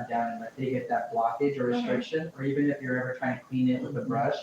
it down and like they get that blockage or restriction, or even if you're ever trying to clean it with a brush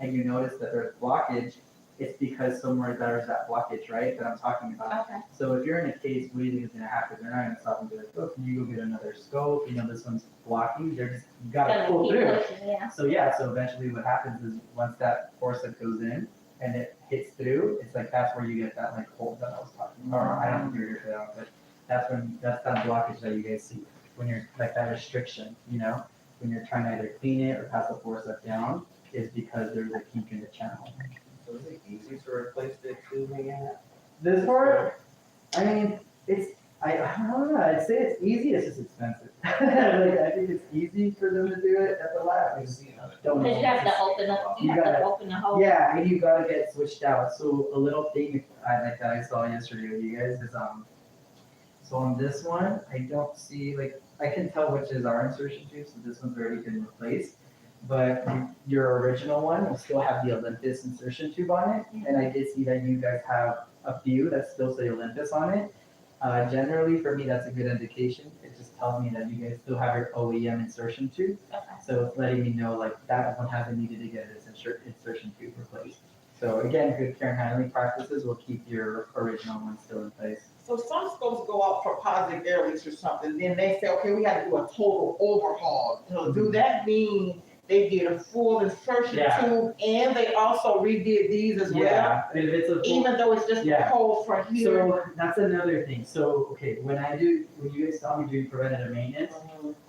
and you notice that there's blockage, it's because somewhere there's that blockage, right, that I'm talking about. Okay. So if you're in a case, what do you think is gonna happen? They're not gonna stop and be like, oh, can you go get another scope? You know, this one's blocking. They're just, you gotta Gonna pull keep through. pushing, yeah. So yeah, so eventually what happens is once that forceps goes in and it hits through, it's like that's where you get that like hold that I was talking about. Or I don't know if you're here for that one, but that's that blockage that you guys see when you're like that restriction, you know, when you're trying to either clean it or pass the forceps down, is because there's a kink in the channel. So is it easy to replace the tubing in it? This part, I mean, I don't know, I'd say it's easy, it's just expensive. Like, I think it's easy for them to do it at the lab. Don't Because you have to open up, you have to open the hole. Yeah, and you gotta get switched out. So a little thing that I saw yesterday with you guys is so on this one, I don't see like I can tell which is our insertion tube, so this one's already been replaced. But your original one will still have the Olympus insertion tube on it, and I did see that you guys have a few that still say Olympus on it. Generally, for me, that's a good indication. It just tells me that you guys still have your OEM insertion tube. Okay. So it's letting me know like that one hasn't needed to get its insertion tube replaced. So again, good care and handling practices will keep your original one still in place. So some scopes go out for positive air leaks or something, then they say, okay, we gotta do a total overhaul. So do that mean they did a full insertion Yeah. tube and they also redid these as well? Yeah, if it's a full, Even though it's just a Yeah. hole for here? so that's another thing. So okay, when you guys saw me doing preventative maintenance,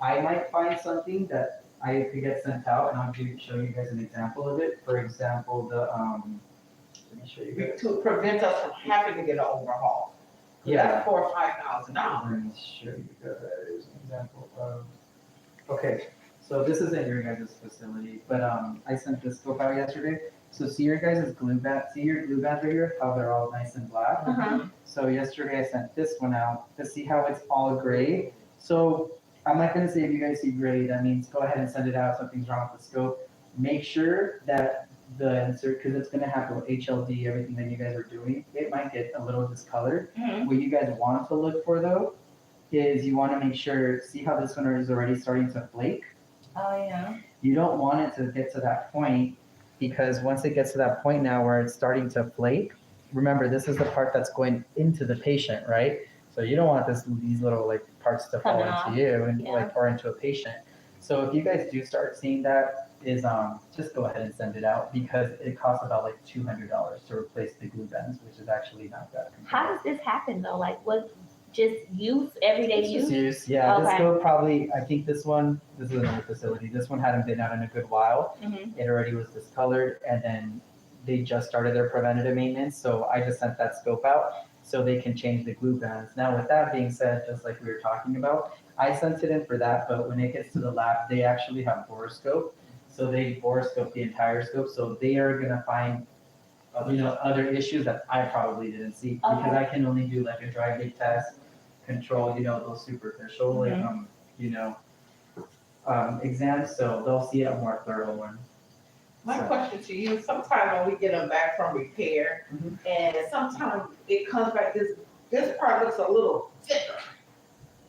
I might find something that I could get sent out, and I'll show you guys an example of it. For example, let me show you guys. To prevent us from having to get an overhaul. Yeah. That's $4,000 or $5,000. Let me show you guys an example of. Okay, so this isn't your guys' facility, but I sent this scope out yesterday. So see your guys' glue bands right here, how they're all nice and black. Uh-huh. So yesterday I sent this one out to see how it's all gray. So I'm not gonna say if you guys see gray, that means go ahead and send it out, something's wrong with the scope. Make sure that the insert, because it's gonna have the HLD, everything that you guys are doing, it might get a little discolored. Mhm. What you guys want to look for though, is you wanna make sure, see how this one is already starting to flake? Oh, yeah. You don't want it to get to that point, because once it gets to that point now where it's starting to flake, remember this is the part that's going into the patient, right? So you don't want these little like parts to fall Coming into off. you and Yeah. like or into a patient. So if you guys do start seeing that, is just go ahead and send it out, because it costs about like $200 to replace the glue bands, which is actually not that. How does this happen though? Like what, just use, everyday It's just use? use. Yeah, this Okay. scope probably, I think this is another facility. This one hadn't been out in a good while. Mhm. It already was discolored, and then they just started their preventative maintenance. So I just sent that scope out so they can change the glue bands. Now, with that being said, just like we were talking about, I sent it in for that, but when it gets to the lab, they actually have borescope. So they borescope the entire scope. So they are gonna find other issues that I probably didn't see, because Okay. I can only do like a dry gate test, control, those superficial, like, exams, so they'll see a more thorough one. My So- question to you, sometimes when we get them back from repair, Mhm. and sometimes it comes back, this part looks a little thicker.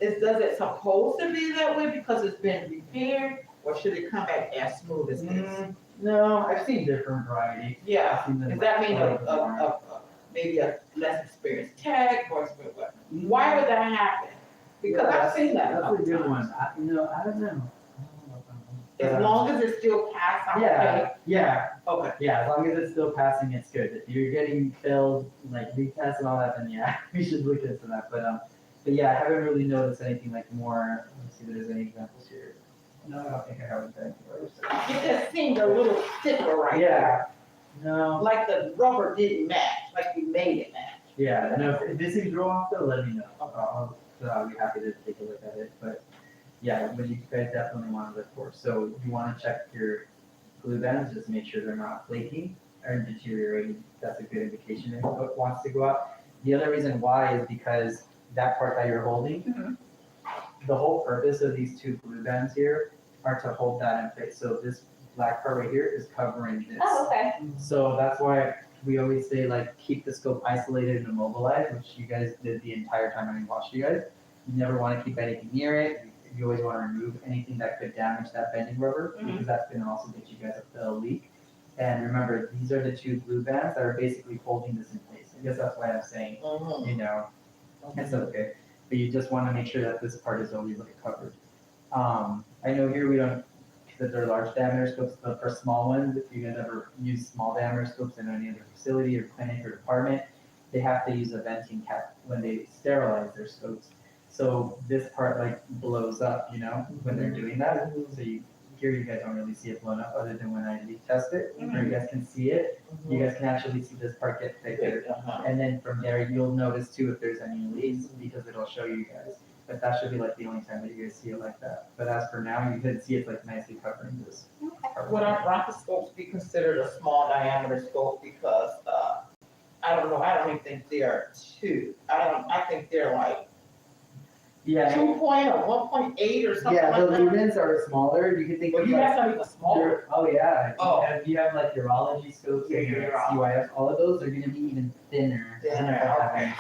Does it supposed to be that way because it's been repaired, or should it come back as smooth as this? No, I've seen different varieties. Yeah, I've seen them does that mean more. maybe a less experienced tech, or what? Why would that happen? Because I've seen that. That's a couple good times. one. I don't know. As long as it's still passed, I'm okay. Yeah, Okay. yeah, as long as it's still passing, it's good. If you're getting failed, like retests and all that, then yeah, we should look into that. But yeah, I haven't really noticed anything like more. Let's see if there's any examples here. No, I don't think I have anything. It just seemed a little thicker right there. Yeah, no, Like the rubber didn't match, like you made it match. yeah, no, if this thing's real off though, let me know. I'll be happy to take a look at it, but yeah, but you guys definitely want to look for. So you want to check your glue bands, just make sure they're not flaking or deteriorating. That's a good indication if it wants to go out. The other reason why is because that part that you're holding, Mhm. the whole purpose of these two glue bands here are to hold that in place. So this black part right here is covering this. Oh, okay. So that's why we always say like keep the scope isolated and immobilized, which you guys did the entire time I watched you guys. You never want to keep anything near it. you always want to remove anything that could damage that bending rubber, Mhm. because that's gonna also get you guys a leak. And remember, these are the two glue bands that are basically holding this in place. I guess that's why I'm saying, Mhm. you know, it's okay, but you just wanna make sure that this part is always like covered. I know here we don't, because they're large diameter scopes, but for small ones, if you guys ever use small diameter scopes in any other facility or clinic or department, they have to use a venting cap when they sterilize their scopes. So this part like blows up, you know, when they're doing that. So here you guys don't really see it blown up other than when I leak test it, where you guys can see it. You guys can actually see this part get thicker. Uh-huh. And then from there, you'll notice too if there's any leaks because it'll show you guys. But that should be like the only time that you guys see it like that. But as for now, you can see it's like nicely covering this. Would our bronchoscopes be considered a small diameter scope because, I don't know, I don't even think they're I think they're like Yeah, 2 or 1.8 or something yeah, the like that. lumens are smaller. You can think But of you like, have some even smaller. oh yeah, Oh. you have like urology scopes Yeah, and your urology. CYF, all of those are gonna be even thinner. Thinner, okay.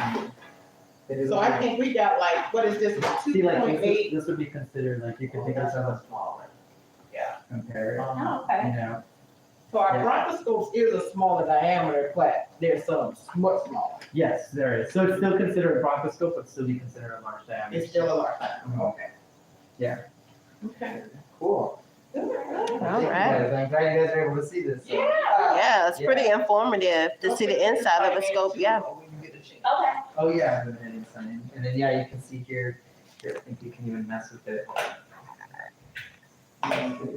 It is So I think we got like, what is this, See, like 2.8? this would be considered like you could think of this as a smaller. Yeah. compare, Oh, you okay. know. So our Yeah. bronchoscopes is a smaller diameter, but there's some much smaller. Yes, there is. So it's still considered a bronchoscope, but still be considered a large diameter. It's still a large diameter, Mhm. okay. Yeah. Okay. Cool. Good. All Yeah, right. I'm glad you guys are able to see this. So. Yeah. Yeah, it's pretty informative to see the inside of a scope, yeah. Okay. Oh yeah, go ahead and sign. And then yeah, you can see here, I think you can even mess with it.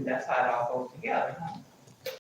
That's how it all goes together, huh?